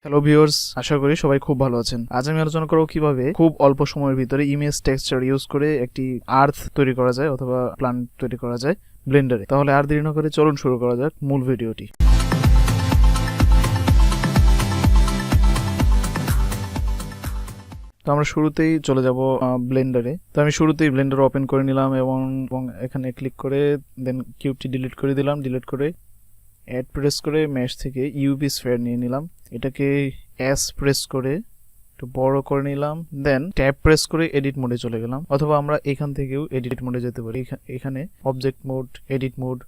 Hello viewers, আশা করি সবাই খুব ভালো আছেন। আজ আমি আলোচনা করব কিভাবে খুব অল্প সময়ের ভিতরে ইমেজ টেক্সচার ইউজ করে একটি আর্থ তৈরি করা যায় অথবা প্ল্যান্ট তৈরি করা যায় ব্লেন্ডারে। তাহলে আর দেরি না করে চলুন শুরু করা যাক মূল ভিডিওটি। তো আমরা শুরুতেই চলে যাব ব্লেন্ডারে। তো আমি শুরুতেই ব্লেন্ডার ওপেন করে নিলাম এবং এখানে ক্লিক করে দেন কিউবটি ডিলিট করে দিলাম। ডিলিট করে অ্যাড প্রেস করে ম্যাশ থেকে ইউভি স্ফিয়ার নিয়ে নিলাম। এটাকে এস প্রেস করে একটু বড় করে নিলাম। দেন ট্যাব প্রেস করে এডিট মোডে চলে গেলাম, অথবা আমরা এখান থেকেও এডিট মোডে যেতে পারি। এখানে অবজেক্ট মোড, এডিট মোড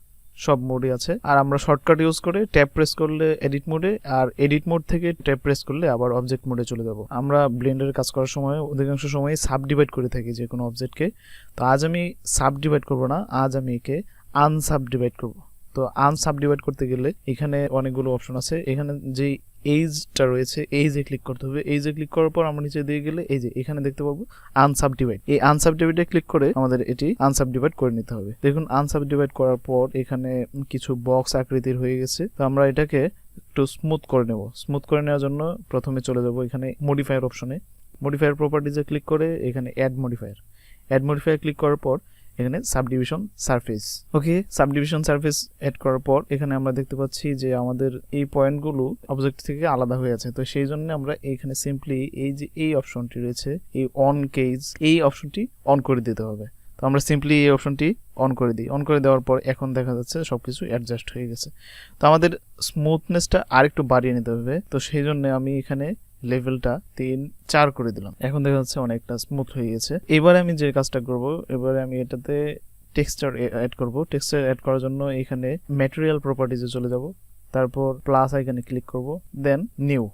সব মোডই আছে। আর আমরা শর্টকাট ইউজ করে ট্যাব প্রেস করলে এডিট মোডে, আর এডিট মোড থেকে ট্যাব প্রেস করলে আবার অবজেক্ট মোডে চলে যাব। আমরা ব্লেন্ডারে কাজ করার সময় অধিকাংশ সময় সাব ডিভাইড করে থাকি যে কোনো অবজেক্টকে। তো আজ আমি সাব ডিভাইড করবো না, আজ আমি একে আনসাব ডিভাইড করবো। তো আনসাব ডিভাইড করতে গেলে এখানে অনেকগুলো অপশন আছে। এখানে যে এইজটা রয়েছে, এইজে ক্লিক করতে হবে। এইজে ক্লিক করার পর আমরা নিচে দিয়ে গেলে এই যে এখানে দেখতে পাবো আনসাবডিভাইড। এই আনসাবডিভাইডে ক্লিক করে আমাদের এটি আনসাবডিভাইড করে নিতে হবে। দেখুন আনসাবডিভাইড করার পর এখানে কিছু বক্স আকৃতির হয়ে গেছে। তো আমরা এটাকে একটু স্মুথ করে নেব। স্মুথ করে নেওয়ার জন্য প্রথমে চলে যাব এখানে মডিফায়ার অপশনে। মডিফায়ার প্রপার্টিজে ক্লিক করে এখানে অ্যাড মডিফায়ার ক্লিক করার পর এখানে সাবডিভিশন সারফেস। ওকে, সাবডিভিশন সারফেস এড করার পর এখানে আমরা দেখতে পাচ্ছি যে আমাদের এই পয়েন্টগুলো অবজেক্ট থেকে আলাদা হয়ে আছে। তো সেই জন্য আমরা এখানে সিম্পলি এই যে এই অপশনটি রয়েছে, এই অন কেজ, এই অপশনটি অন করে দিতে হবে। তো আমরা সিম্পলি এই অপশনটি অন করে দিই। অন করে দেওয়ার পর এখন দেখা যাচ্ছে সবকিছু অ্যাডজাস্ট হয়ে গেছে। তো আমাদের স্মুথনেসটা আরেকটু বাড়িয়ে নিতে হবে। তো সেই জন্য আমি এখানে লেভেলটা 3-4 করে দিলাম। এখন দেখা যাচ্ছে অনেকটা স্মুথ হয়ে গেছে। এবারে আমি যে কাজটা করব, এবারে আমি এটাতে টেক্সচার অ্যাড করব। টেক্সচার অ্যাড করার জন্য এখানে ম্যাটেরিয়াল প্রপার্টিজে চলে যাব, তারপর প্লাস আইকনে ক্লিক করব, দেন নিউ।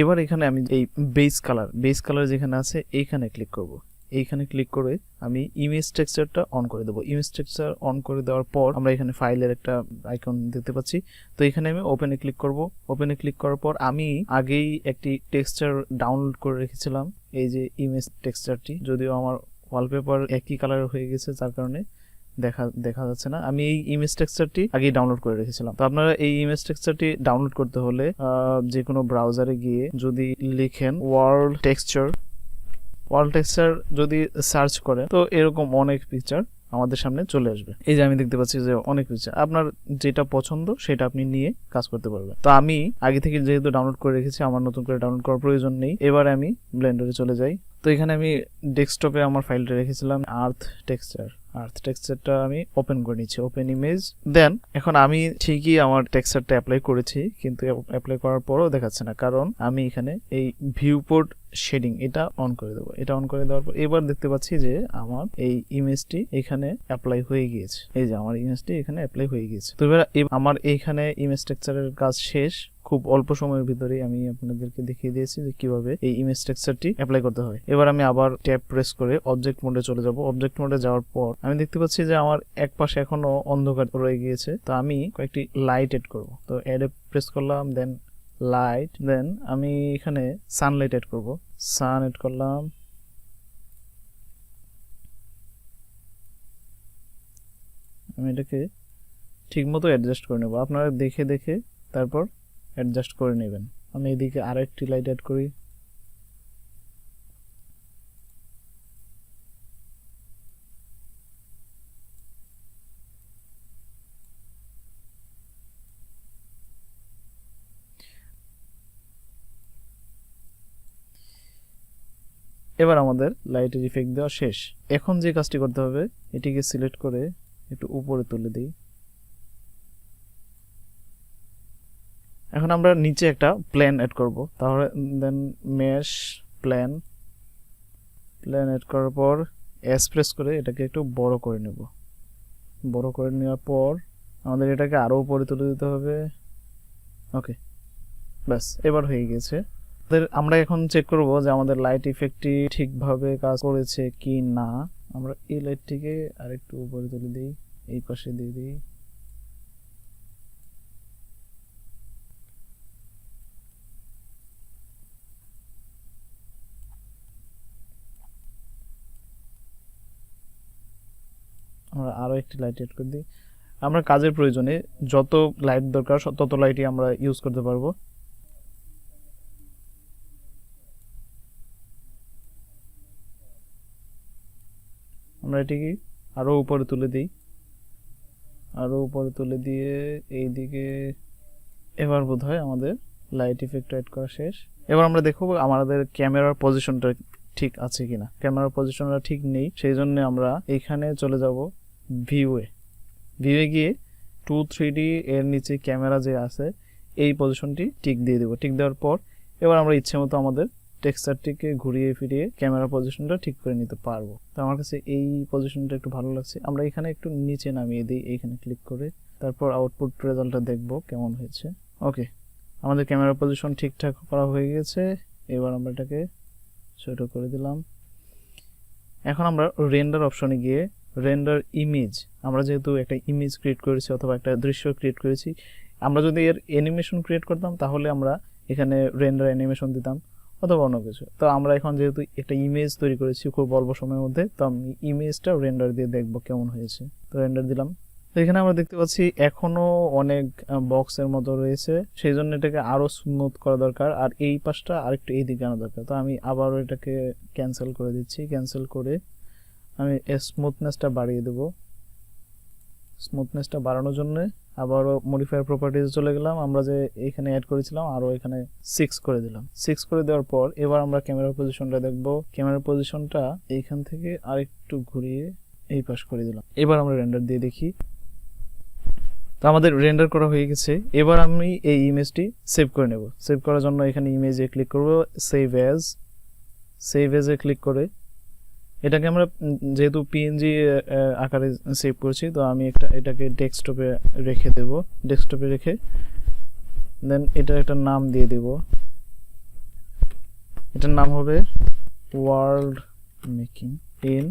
এবার এখানে আমি এই বেস কালার যেখানে আছে এইখানে ক্লিক করব। এইখানে ক্লিক করে আমি ইমেজ টেক্সচারটা অন করে দেবো। ইমেজ টেক্সচার অন করে দেওয়ার পর আমরা এখানে ফাইলের একটা আইকন দেখতে পাচ্ছি। তো এখানে আমি ওপেনে ক্লিক করব। ওপেনে ক্লিক করার পর আমি আগেই একটি টেক্সচার ডাউনলোড করে রেখেছিলাম, এই যে ইমেজ টেক্সচারটি। যদিও আমার ওয়ালপেপার একই কালার হয়ে গেছে যার কারণে দেখা যাচ্ছে না। আমি এই ইমেজ টেক্সচারটি আগেই ডাউনলোড করে রেখেছিলাম। তো আপনারা এই ইমেজ টেক্সচারটি ডাউনলোড করতে হলে যে কোনো ব্রাউজারে গিয়ে যদি লিখেন ওয়ার্ল্ড টেক্সচার যদি সার্চ করে, তো এরকম অনেক পিকচার আমাদের সামনে চলে আসবে। এই যে আমি দেখতে পাচ্ছি যে অনেক পিকচার। আপনার যেটা পছন্দ সেটা আপনি নিয়ে কাজ করতে পারবেন। তো আমি আগে থেকে যেহেতু ডাউনলোড করে রেখেছি, আমার নতুন করে ডাউনলোড করার প্রয়োজন নেই। এবারে আমি ব্লেন্ডারে চলে যাই। তো এখানে আমি ডেস্কটপে আমার ফাইলটা রেখেছিলাম আর্থ টেক্সচারটা আমি ওপেন করে নিচ্ছি, ওপেন ইমেজ। দেন এখন আমি ঠিকই আমার টেক্সচারটা অ্যাপ্লাই করেছি, কিন্তু অ্যাপ্লাই করার পরও দেখাচ্ছে না, কারণ আমি এখানে এই ভিউপোর্ট শেডিং এটা অন করে দেবো। এটা অন করে দেওয়ার পর এবার দেখতে পাচ্ছি যে আমার এই ইমেজটি এখানে অ্যাপ্লাই হয়ে গিয়েছে। এই যে আমার ইমেজটি এখানে অ্যাপ্লাই হয়ে গিয়েছে। তো এবার আমার এইখানে ইমেজ টেক্সচারের কাজ শেষ। খুব অল্প সময়ের ভিতরেই আমি আপনাদেরকে দেখিয়ে দিয়েছি যে কিভাবে এই ইমেজ টেক্সচারটি অ্যাপ্লাই করতে হয়। এবার আমি আবার ট্যাব প্রেস করে অবজেক্ট মোডে চলে যাব। অবজেক্ট মোডে যাওয়ার পর আমি দেখতে পাচ্ছি যে আমার এক পাশে এখনো অন্ধকার রয়ে গিয়েছে। তো আমি কয়েকটি লাইট এড করব। তো অ্যাডে প্রেস করলাম, দেন লাইট, দেন আমি এখানে সানলাইট এড করব। সান এড করলাম। আমি এটাকে ঠিক মতো অ্যাডজাস্ট করে নেব। আপনারা দেখে দেখে তারপর অ্যাডজাস্ট করে নেবেন। আমি এদিকে আরেকটি লাইট অ্যাড করি। এবার আমাদের লাইটের ইফেক্ট দেওয়া শেষ। এখন যে কাজটি করতে হবে, এটিকে সিলেক্ট করে একটু উপরে তুলে দিই। এখন আমরা নিচে একটা প্ল্যান অ্যাড করব। তাহলে দেন মেশ প্ল্যান অ্যাড করার পর এস প্রেস করে এটাকে একটু বড় করে নেব। বড় করে নেওয়ার পর আমাদের এটাকে আরো উপরে তুলে দিতে হবে। ওকে, ব্যাস এবার হয়ে গেছে। আমরা এখন চেক করব যে আমাদের লাইট ইফেক্টটি ঠিকভাবে কাজ করেছে কি না। আমরা এই লাইটটিকে আরেকটু উপরে তুলে দিই, এই পাশে দিয়ে দিই। আমরা আরো একটি লাইট এড করে দিই। আমরা কাজের প্রয়োজনে যত লাইট দরকার তত লাইটই আমরা ইউজ করতে পারবো। আমরা এটিকে আরও উপরে তুলে দিই, আরও উপরে তুলে দিয়ে এই দিকে। এবার বোধহয় আমাদের লাইট ইফেক্ট অ্যাড করা শেষ। এবার আমরা দেখব আমাদের ক্যামেরার পজিশনটা ঠিক আছে কিনা। ক্যামেরার পজিশনটা ঠিক নেই, সেই জন্য আমরা এইখানে চলে যাব ভিউয়ে গিয়ে 2-3D এর নিচে ক্যামেরা যে আছে এই পজিশনটি টিক দিয়ে দেব। টিক দেওয়ার পর এবার আমরা ইচ্ছে মতো আমাদের টেক্সচারটিকে ঘুরিয়ে ফিরিয়ে ক্যামেরা পজিশনটা ঠিক করে নিতে পারবো। তো আমার কাছে এই পজিশনটা একটু ভালো লাগছে। আমরা এখানে একটু নিচে নামিয়ে দিই, এইখানে ক্লিক করে, তারপর আউটপুট রেজাল্টটা দেখব কেমন হয়েছে। ওকে, আমাদের ক্যামেরা পজিশন ঠিকঠাক করা হয়ে গেছে। এবার আমরা এটাকে ছোট করে দিলাম। এখন আমরা রেন্ডার অপশনে গিয়ে রেন্ডার ইমেজ, আমরা যেহেতু একটা ইমেজ ক্রিয়েট করেছি অথবা একটা দৃশ্য ক্রিয়েট করেছি, আমরা যদি এর অ্যানিমেশন ক্রিয়েট করতাম তাহলে আমরা এখানে রেন্ডার অ্যানিমেশন দিতাম অথবা অন্য কিছু। তো আমরা এখন যেহেতু একটা ইমেজ তৈরি করেছি খুব অল্প সময়ের মধ্যে, তো আমি ইমেজটা রেন্ডার দিয়ে দেখবো কেমন হয়েছে। তো রেন্ডার দিলাম। তো এখানে আমরা দেখতে পাচ্ছি এখনো অনেক বক্সের মতো রয়েছে, সেই জন্য এটাকে আরো স্মুথ করা দরকার, আর এই পাশটা আরেকটু এই দিকে আনা দরকার। তো আমি আবারও এটাকে ক্যান্সেল করে দিচ্ছি। ক্যান্সেল করে আমি স্মুথনেসটা বাড়িয়ে দেব। স্মুথনেসটা বাড়ানোর জন্য আবারও মডিফায়ার প্রপার্টিজে চলে গেলাম। আমরা যে এখানে অ্যাড করেছিলাম আরও এখানে 6 করে দিলাম। 6 করে দেওয়ার পর এবার আমরা ক্যামেরার পজিশনটা দেখব। ক্যামেরার পজিশনটা এইখান থেকে আরেকটু ঘুরিয়ে এই পাশ করে দিলাম। এবার আমরা রেন্ডার দিয়ে দেখি। তো আমাদের রেন্ডার করা হয়ে গেছে। এবার আমি এই ইমেজটি সেভ করে নেব। সেভ করার জন্য এখানে ইমেজে ক্লিক করব, সেভ এজে ক্লিক করে এটাকে আমরা যেহেতু পিএনজি আকারে সেভ করছি, তো আমি এটাকে ডেস্কটপে রেখে দেব। ডেস্কটপে রেখে দেন এটার একটা নাম দিয়ে দেব। এটার নাম হবে ওয়ার্ল্ড মেকিং ইন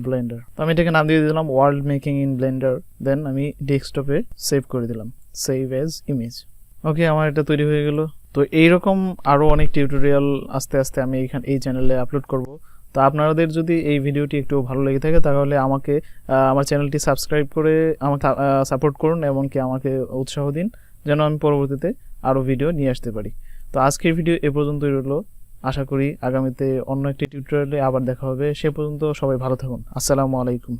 ব্লেন্ডার। তো আমি এটাকে নাম দিয়ে দিলাম ওয়ার্ল্ড মেকিং ইন ব্লেন্ডার। দেন আমি ডেস্কটপে সেভ করে দিলাম, সেভ এজ ইমেজ। ওকে, আমার এটা তৈরি হয়ে গেল। তো এইরকম আরও অনেক টিউটোরিয়াল আস্তে আস্তে আমি এই চ্যানেলে আপলোড করব। তো আপনাদের যদি এই ভিডিওটি একটু ভালো লেগে থাকে তাহলে আমাকে আমার চ্যানেলটি সাবস্ক্রাইব করে আমাকে সাপোর্ট করুন এবং কি আমাকে উৎসাহ দিন যেন আমি পরবর্তীতে আরও ভিডিও নিয়ে আসতে পারি। তো আজকের ভিডিও এ পর্যন্তই রইল। আশা করি আগামীতে অন্য একটি টিউটোরিয়ালে আবার দেখা হবে। সে পর্যন্ত সবাই ভালো থাকুন। আসসালামু আলাইকুম।